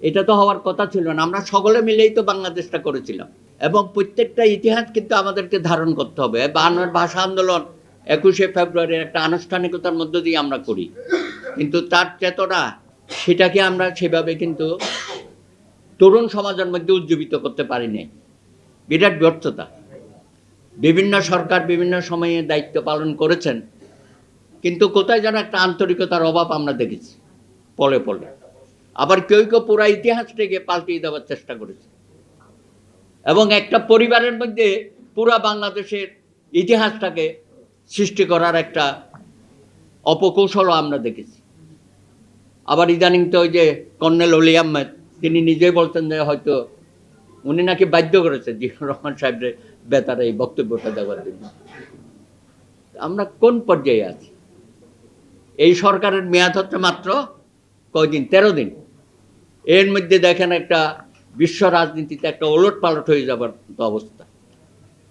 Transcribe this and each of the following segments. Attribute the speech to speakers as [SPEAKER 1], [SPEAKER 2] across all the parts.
[SPEAKER 1] এটা তো হওয়ার কথা ছিল না। আমরা সকলে মিলেই তো বাংলাদেশটা করেছিলাম, এবং প্রত্যেকটা ইতিহাস কিন্তু আমাদেরকে ধারণ করতে হবে। 52 ভাষা আন্দোলন 21শে ফেব্রুয়ারির একটা আনুষ্ঠানিকতার মধ্য দিয়ে আমরা করি, কিন্তু তার চেতনা সেটাকে আমরা সেভাবে কিন্তু তরুণ সমাজের মধ্যে উজ্জীবিত করতে পারিনি। বিরাট ব্যর্থতা। বিভিন্ন সরকার বিভিন্ন সময়ে দায়িত্ব পালন করেছেন, কিন্তু কোথায় যেন একটা আন্তরিকতার অভাব আমরা দেখেছি পলে পলে। আবার কেউ কেউ পুরা ইতিহাসটাকে পাল্টিয়ে দেওয়ার চেষ্টা করেছে, এবং একটা পরিবারের মধ্যে পুরা বাংলাদেশের ইতিহাসটাকে সৃষ্টি করার একটা অপকৌশলও আমরা দেখেছি। আবার ইদানিং তো ওই যে কর্নেল অলি আহমেদ, তিনি নিজেই বলতেন যে হয়তো উনি নাকি বাধ্য করেছে জিয়াউর রহমান সাহেবের বেতারে এই বক্তব্যটা দেওয়ার জন্য। আমরা কোন পর্যায়ে আছি? এই সরকারের মেয়াদ হচ্ছে মাত্র কয়দিন, 13 দিন। এর মধ্যে দেখেন একটা বিশ্ব রাজনীতিতে একটা ওলট পালট হয়ে যাবার অবস্থা।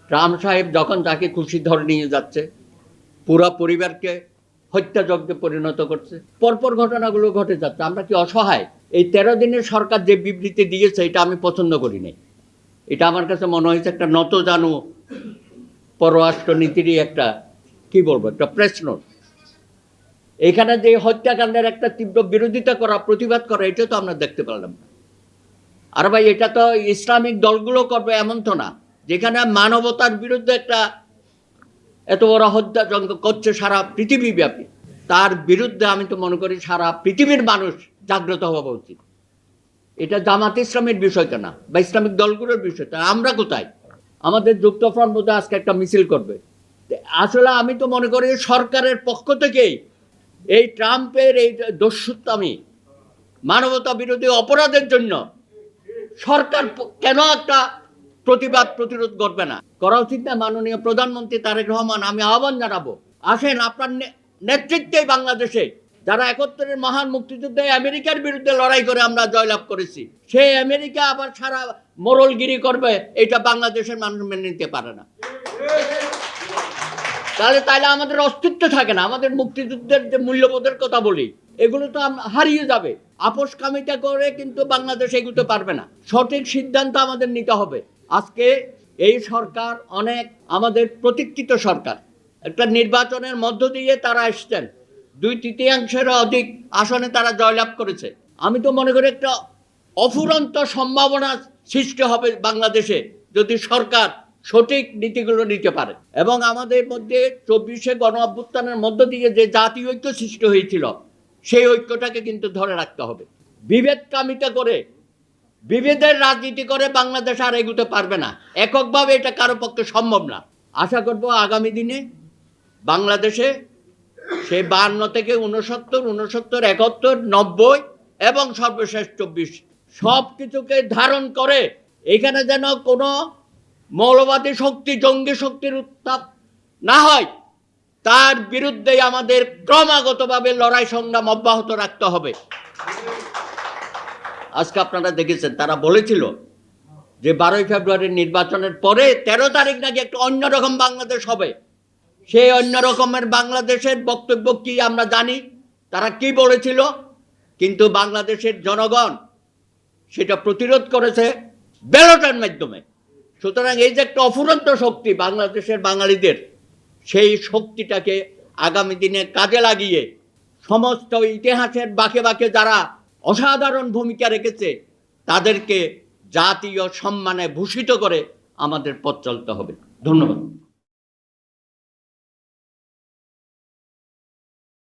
[SPEAKER 1] ট্রাম্প সাহেব যখন তাকে খুশি ধরে নিয়ে যাচ্ছে, পুরা পরিবারকে হত্যাযজ্ঞে পরিণত করছে, পরপর ঘটনাগুলো ঘটে যাচ্ছে। আমরা কি অসহায়? এই 13 দিনের সরকার যে বিবৃতি দিয়েছে এটা আমি পছন্দ করি নাই। এটা আমার কাছে মনে হয়েছে একটা নতজানু পররাষ্ট্র নীতিরই একটা কি বলবো একটা প্রেস নোট। এখানে যে হত্যাকাণ্ডের একটা তীব্র বিরোধিতা করা, প্রতিবাদ করা, এটা তো আমরা দেখতে পেলাম না। আর ভাই, এটা তো ইসলামিক দলগুলো করবে এমন তো না। যেখানে মানবতার বিরুদ্ধে একটা এত বড় হত্যাযজ্ঞ করছে সারা পৃথিবীব্যাপী, তার বিরুদ্ধে আমি তো মনে করি সারা পৃথিবীর মানুষ জাগ্রত হওয়া উচিত। এটা জামাত ইসলামের বিষয়টা না, বা ইসলামিক দলগুলোর বিষয়টা। আমরা কোথায়? আমাদের যুক্তফ্রন্ট বোধহয় আজকে একটা মিছিল করবে। আসলে আমি তো মনে করি সরকারের পক্ষ থেকেই এই ট্রাম্পের এই দস্যুত্বামি, মানবতা বিরোধী অপরাধের জন্য সরকার কেন একটা প্রতিবাদ প্রতিরোধ করবে না? করা উচিত না? মাননীয় প্রধানমন্ত্রী তারেক রহমান, আমি আহ্বান জানাবো, আসেন আপনার নেতৃত্বে বাংলাদেশে যারা 71-এর মহান মুক্তিযুদ্ধে আমেরিকার বিরুদ্ধে লড়াই করে আমরা জয়লাভ করেছি, সেই আমেরিকা আবার সারা মোড়লগিরি করবে, এটা বাংলাদেশের মানুষ মেনে নিতে পারে না। তাহলে আমাদের অস্তিত্ব থাকে না। আমাদের মুক্তিযুদ্ধের যে মূল্যবোধের কথা বলি, এগুলো তো হারিয়ে যাবে। আপোষকামিতা করে কিন্তু বাংলাদেশ এগুতে পারবে না। সঠিক সিদ্ধান্ত আমাদের নিতে হবে। আজকে এই সরকার অনেক আমাদের প্রতীক্ষিত সরকার, একটা নির্বাচনের মধ্য দিয়ে তারা এসছেন, 2/3 অধিক আসনে তারা জয়লাভ করেছে। আমি তো মনে করি একটা অফুরন্ত সম্ভাবনা সৃষ্টি হবে বাংলাদেশে যদি সরকার সঠিক নীতিগুলো নিতে পারে। এবং আমাদের মধ্যে 24শে গণ অভ্যুত্থানের মধ্য দিয়ে যে জাতীয় ঐক্য সৃষ্টি হয়েছিল, সেই ঐক্যটাকে কিন্তু ধরে রাখতে হবে। বিভেদকামিতা করে, বিভেদের রাজনীতি করে বাংলাদেশ আর এগুতে পারবে না। এককভাবে এটা কারো পক্ষে সম্ভব না। আশা করব আগামী দিনে বাংলাদেশে সেই 52 থেকে 69, 71, 90 এবং সর্বশেষ 24 সব কিছুকে ধারণ করে এখানে যেন কোনো মৌলবাদী শক্তি, জঙ্গি শক্তির উত্থাপ না হয়, তার বিরুদ্ধে আমাদের ক্রমাগতভাবে লড়াই সংগ্রাম অব্যাহত রাখতে হবে। আজকে আপনারা দেখেছেন তারা বলেছিল যে 12ই ফেব্রুয়ারির নির্বাচনের পরে 13 তারিখ নাকি একটা অন্যরকম বাংলাদেশ হবে। সেই অন্য রকমের বাংলাদেশের বক্তব্য কি আমরা জানি, তারা কি বলেছিল, কিন্তু বাংলাদেশের জনগণ সেটা প্রতিরোধ করেছে ব্যালটের মাধ্যমে। সুতরাং এই যে একটা অফুরন্ত শক্তি বাংলাদেশের বাঙালিদের, সেই শক্তিটাকে আগামী দিনে কাজে লাগিয়ে সমস্ত ইতিহাসের বাঁকে বাঁকে যারা অসাধারণ ভূমিকা রেখেছে তাদেরকে জাতীয় সম্মানে ভূষিত করে আমাদের পথ চলতে হবে। ধন্যবাদ।